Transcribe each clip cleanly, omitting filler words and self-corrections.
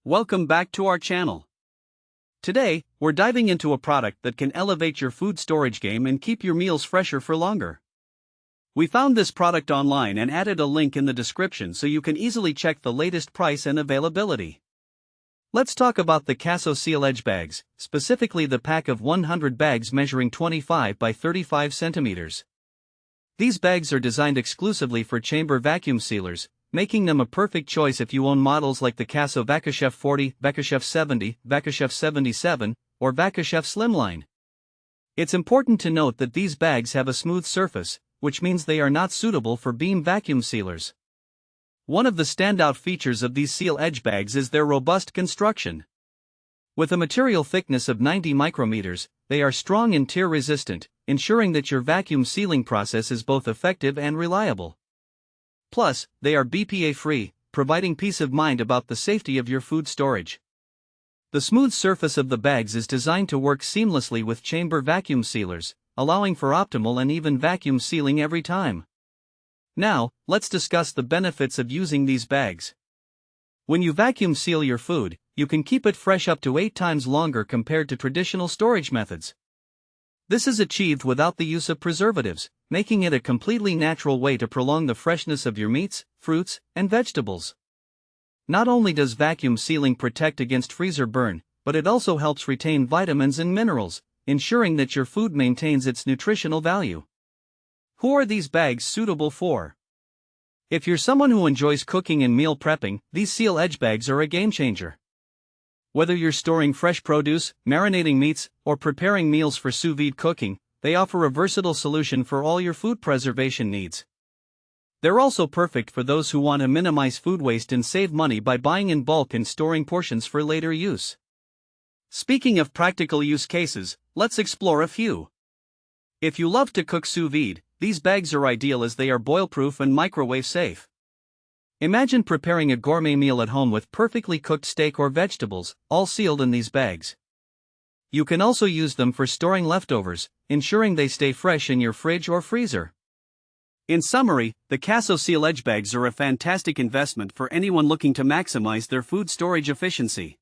Welcome back to our channel. Today, we're diving into a product that can elevate your food storage game and keep your meals fresher for longer. We found this product online and added a link in the description so you can easily check the latest price and availability. Let's talk about the CASO Seal Edge Bags, specifically the pack of 100 bags measuring 25 by 35 centimeters. These bags are designed exclusively for chamber vacuum sealers, making them a perfect choice if you own models like the CASO VacuChef 40, VacuChef 70, VacuChef 77, or VacuChef Slimline. It's important to note that these bags have a smooth surface, which means they are not suitable for beam vacuum sealers. One of the standout features of these Seal Edge bags is their robust construction. With a material thickness of 90 micrometers, they are strong and tear-resistant, ensuring that your vacuum sealing process is both effective and reliable. Plus, they are BPA-free, providing peace of mind about the safety of your food storage. The smooth surface of the bags is designed to work seamlessly with chamber vacuum sealers, allowing for optimal and even vacuum sealing every time. Now, let's discuss the benefits of using these bags. When you vacuum seal your food, you can keep it fresh up to 8 times longer compared to traditional storage methods. This is achieved without the use of preservatives, making it a completely natural way to prolong the freshness of your meats, fruits, and vegetables. Not only does vacuum sealing protect against freezer burn, but it also helps retain vitamins and minerals, ensuring that your food maintains its nutritional value. Who are these bags suitable for? If you're someone who enjoys cooking and meal prepping, these Seal Edge bags are a game changer. Whether you're storing fresh produce, marinating meats, or preparing meals for sous vide cooking, they offer a versatile solution for all your food preservation needs. They're also perfect for those who want to minimize food waste and save money by buying in bulk and storing portions for later use. Speaking of practical use cases, let's explore a few. If you love to cook sous vide, these bags are ideal as they are boil-proof and microwave safe. Imagine preparing a gourmet meal at home with perfectly cooked steak or vegetables, all sealed in these bags. You can also use them for storing leftovers, ensuring they stay fresh in your fridge or freezer. In summary, the CASO Seal Edge bags are a fantastic investment for anyone looking to maximize their food storage efficiency.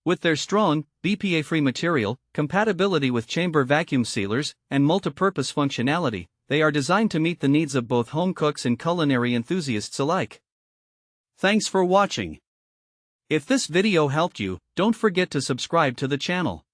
With their strong, BPA-free material, compatibility with chamber vacuum sealers, and multi-purpose functionality, they are designed to meet the needs of both home cooks and culinary enthusiasts alike. Thanks for watching. If this video helped you, don't forget to subscribe to the channel.